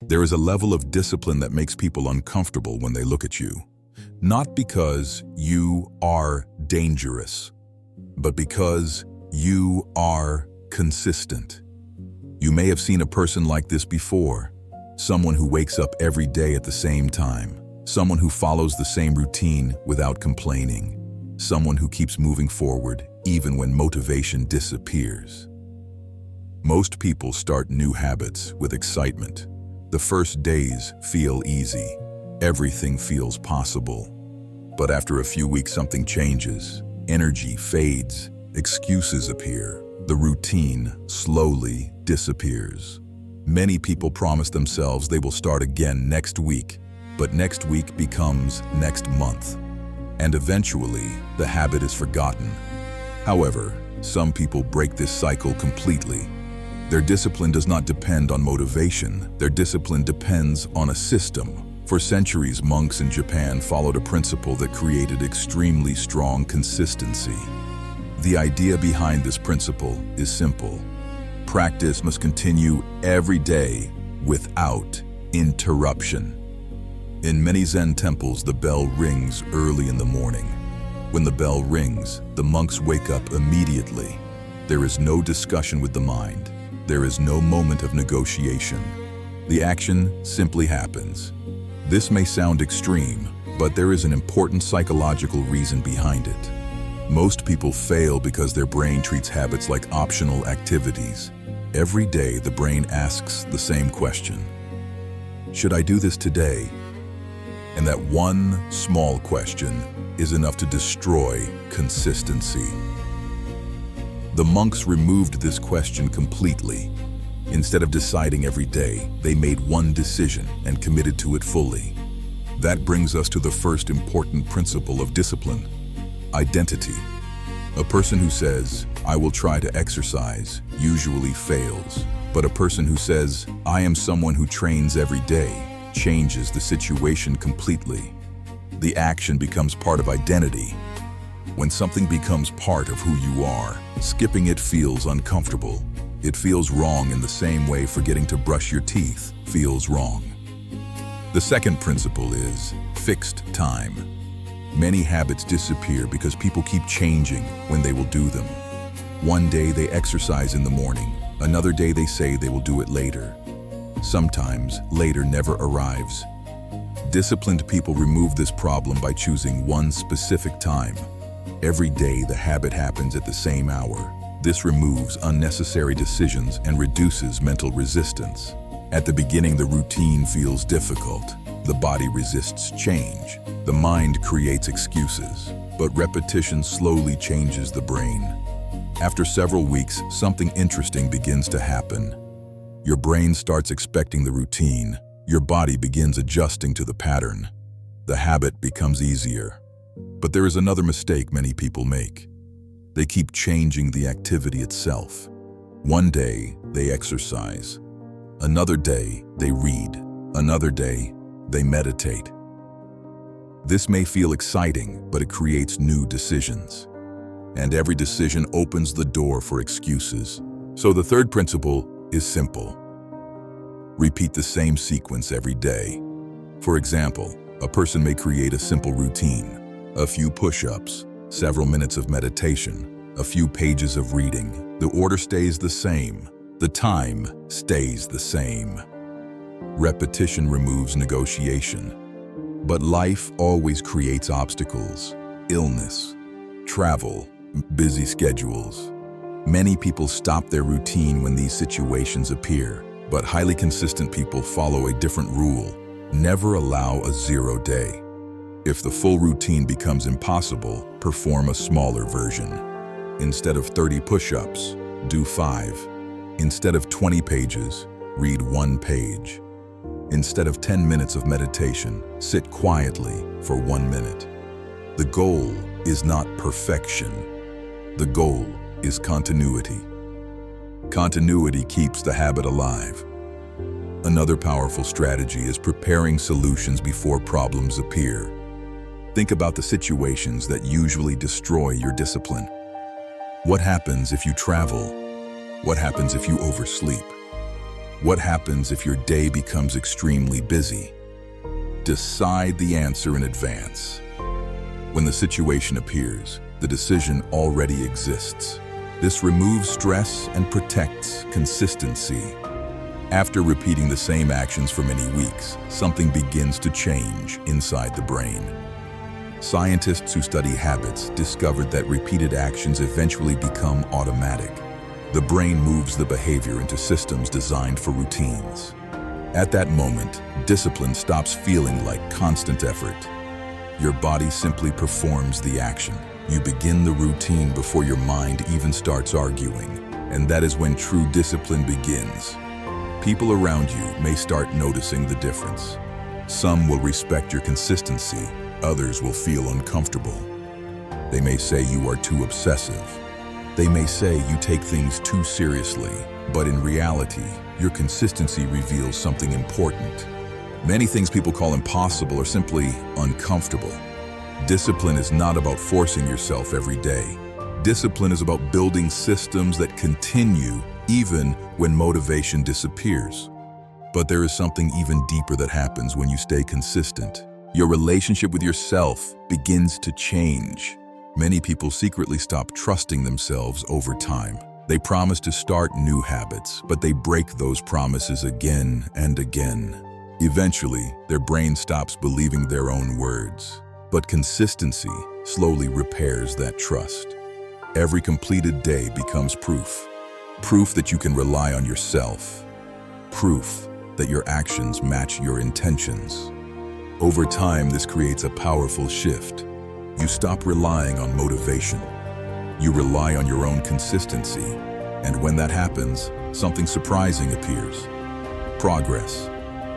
There is a level of discipline that makes people uncomfortable when they look at you. Not because you are dangerous, but because you are consistent. You may have seen a person like this before. Someone who wakes up every day at the same time. Someone who follows the same routine without complaining. Someone who keeps moving forward even when motivation disappears. Most people start new habits with excitement. The first days feel easy. Everything feels possible. But after a few weeks, something changes. Energy fades. Excuses appear. The routine slowly disappears. Many people promise themselves they will start again next week, but next week becomes next month. And eventually, the habit is forgotten. However, some people break this cycle completely. Their discipline does not depend on motivation. Their discipline depends on a system. For centuries, monks in Japan followed a principle that created extremely strong consistency. The idea behind this principle is simple. Practice must continue every day without interruption. In many Zen temples, the bell rings early in the morning. When the bell rings, the monks wake up immediately. There is no discussion with the mind. There is no moment of negotiation. The action simply happens. This may sound extreme, but there is an important psychological reason behind it. Most people fail because their brain treats habits like optional activities. Every day, the brain asks the same question. Should I do this today? And that one small question is enough to destroy consistency. The monks removed this question completely. Instead of deciding every day, they made one decision and committed to it fully. That brings us to the first important principle of discipline: identity. A person who says, "I will try to exercise," usually fails. But a person who says, "I am someone who trains every day," changes the situation completely. The action becomes part of identity. When something becomes part of who you are, skipping it feels uncomfortable. It feels wrong in the same way forgetting to brush your teeth feels wrong. The second principle is fixed time. Many habits disappear because people keep changing when they will do them. One day they exercise in the morning, another day they say they will do it later. Sometimes later never arrives. Disciplined people remove this problem by choosing one specific time. Every day the habit happens at the same hour. This removes unnecessary decisions and reduces mental resistance. At the beginning, the routine feels difficult. The body resists change. The mind creates excuses. But repetition slowly changes the brain. After several weeks, something interesting begins to happen. Your brain starts expecting the routine. Your body begins adjusting to the pattern. The habit becomes easier. But there is another mistake many people make. They keep changing the activity itself. One day, they exercise. Another day, they read. Another day, they meditate. This may feel exciting, but it creates new decisions. And every decision opens the door for excuses. So the third principle is simple. Repeat the same sequence every day. For example, a person may create a simple routine. A few push-ups, several minutes of meditation, a few pages of reading. The order stays the same. The time stays the same. Repetition removes negotiation. But life always creates obstacles: illness, travel, busy schedules. Many people stop their routine when these situations appear, but highly consistent people follow a different rule: never allow a zero day. If the full routine becomes impossible, perform a smaller version. Instead of 30 push-ups, do 5. Instead of 20 pages, read 1 page. Instead of 10 minutes of meditation, sit quietly for 1 minute. The goal is not perfection. The goal is continuity. Continuity keeps the habit alive. Another powerful strategy is preparing solutions before problems appear. Think about the situations that usually destroy your discipline. What happens if you travel? What happens if you oversleep? What happens if your day becomes extremely busy? Decide the answer in advance. When the situation appears, the decision already exists. This removes stress and protects consistency. After repeating the same actions for many weeks, something begins to change inside the brain. Scientists who study habits discovered that repeated actions eventually become automatic. The brain moves the behavior into systems designed for routines. At that moment, discipline stops feeling like constant effort. Your body simply performs the action. You begin the routine before your mind even starts arguing, and that is when true discipline begins. People around you may start noticing the difference. Some will respect your consistency, others will feel uncomfortable. They may say you are too obsessive. They may say you take things too seriously, but in reality, your consistency reveals something important. Many things people call impossible are simply uncomfortable. Discipline is not about forcing yourself every day. Discipline is about building systems that continue even when motivation disappears. But there is something even deeper that happens when you stay consistent. Your relationship with yourself begins to change. Many people secretly stop trusting themselves over time. They promise to start new habits, but they break those promises again and again. Eventually, their brain stops believing their own words. But consistency slowly repairs that trust. Every completed day becomes proof. Proof that you can rely on yourself. Proof that your actions match your intentions. Over time, this creates a powerful shift. You stop relying on motivation. You rely on your own consistency. And when that happens, something surprising appears. Progress.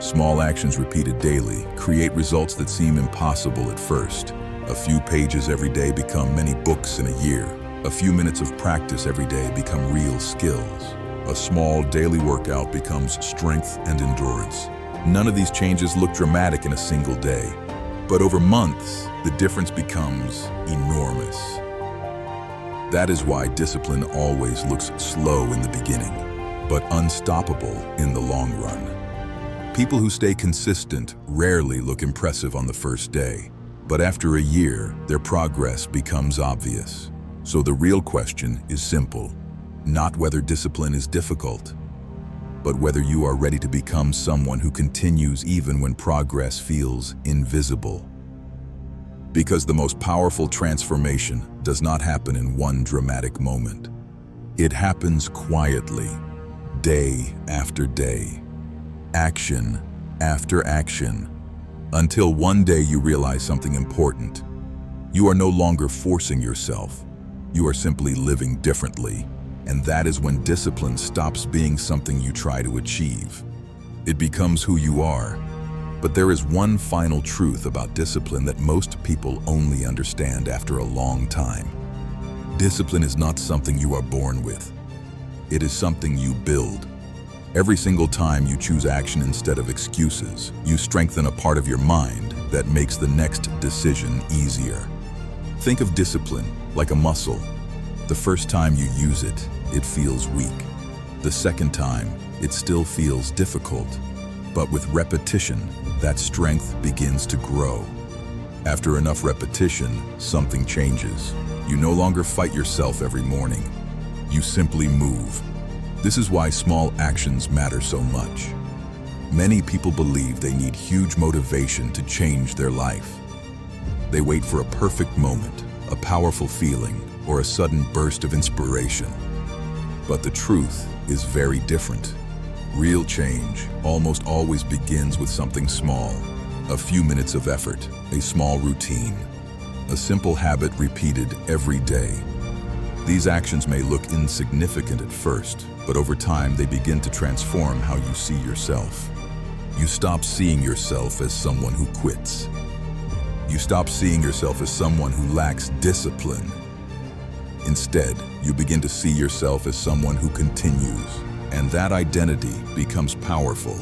Small actions repeated daily create results that seem impossible at first. A few pages every day become many books in a year. A few minutes of practice every day become real skills. A small daily workout becomes strength and endurance. None of these changes look dramatic in a single day, but over months, the difference becomes enormous. That is why discipline always looks slow in the beginning, but unstoppable in the long run. People who stay consistent rarely look impressive on the first day, but after a year, their progress becomes obvious. So the real question is simple, not whether discipline is difficult, but whether you are ready to become someone who continues even when progress feels invisible. Because the most powerful transformation does not happen in one dramatic moment. It happens quietly, day after day, action after action, until one day you realize something important. You are no longer forcing yourself. You are simply living differently. And that is when discipline stops being something you try to achieve. It becomes who you are. But there is one final truth about discipline that most people only understand after a long time. Discipline is not something you are born with. It is something you build. Every single time you choose action instead of excuses, you strengthen a part of your mind that makes the next decision easier. Think of discipline like a muscle. The first time you use it, it feels weak. The second time, it still feels difficult. But with repetition, that strength begins to grow. After enough repetition, something changes. You no longer fight yourself every morning. You simply move. This is why small actions matter so much. Many people believe they need huge motivation to change their life. They wait for a perfect moment, a powerful feeling, or a sudden burst of inspiration. But the truth is very different. Real change almost always begins with something small. A few minutes of effort, a small routine, a simple habit repeated every day. These actions may look insignificant at first, but over time they begin to transform how you see yourself. You stop seeing yourself as someone who quits. You stop seeing yourself as someone who lacks discipline. Instead, you begin to see yourself as someone who continues. And that identity becomes powerful.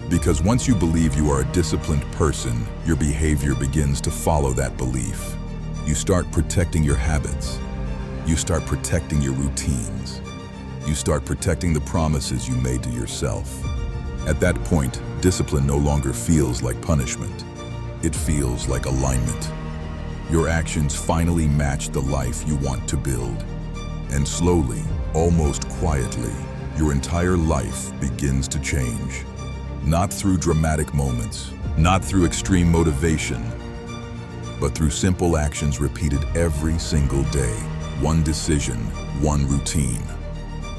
Because once you believe you are a disciplined person, your behavior begins to follow that belief. You start protecting your habits. You start protecting your routines. You start protecting the promises you made to yourself. At that point, discipline no longer feels like punishment. It feels like alignment. Your actions finally match the life you want to build. And slowly, almost quietly, your entire life begins to change. Not through dramatic moments, not through extreme motivation, but through simple actions repeated every single day. One decision, one routine,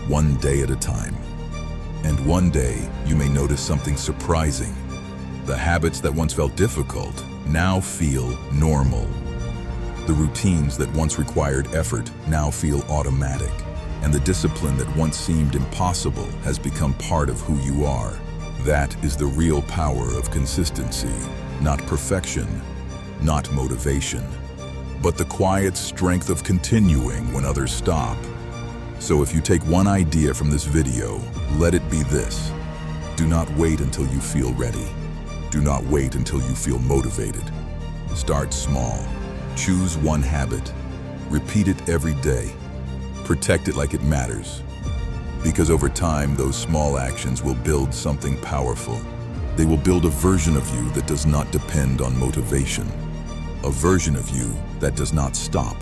one day at a time. And one day, you may notice something surprising. The habits that once felt difficult now feel normal. The routines that once required effort now feel automatic. And the discipline that once seemed impossible has become part of who you are. That is the real power of consistency, not perfection, not motivation, but the quiet strength of continuing when others stop. So if you take one idea from this video, let it be this. Do not wait until you feel ready. Do not wait until you feel motivated. Start small. Choose one habit. Repeat it every day. Protect it like it matters. Because over time, those small actions will build something powerful. They will build a version of you that does not depend on motivation. A version of you that does not stop.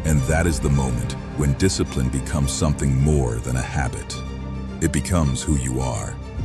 And that is the moment when discipline becomes something more than a habit. It becomes who you are.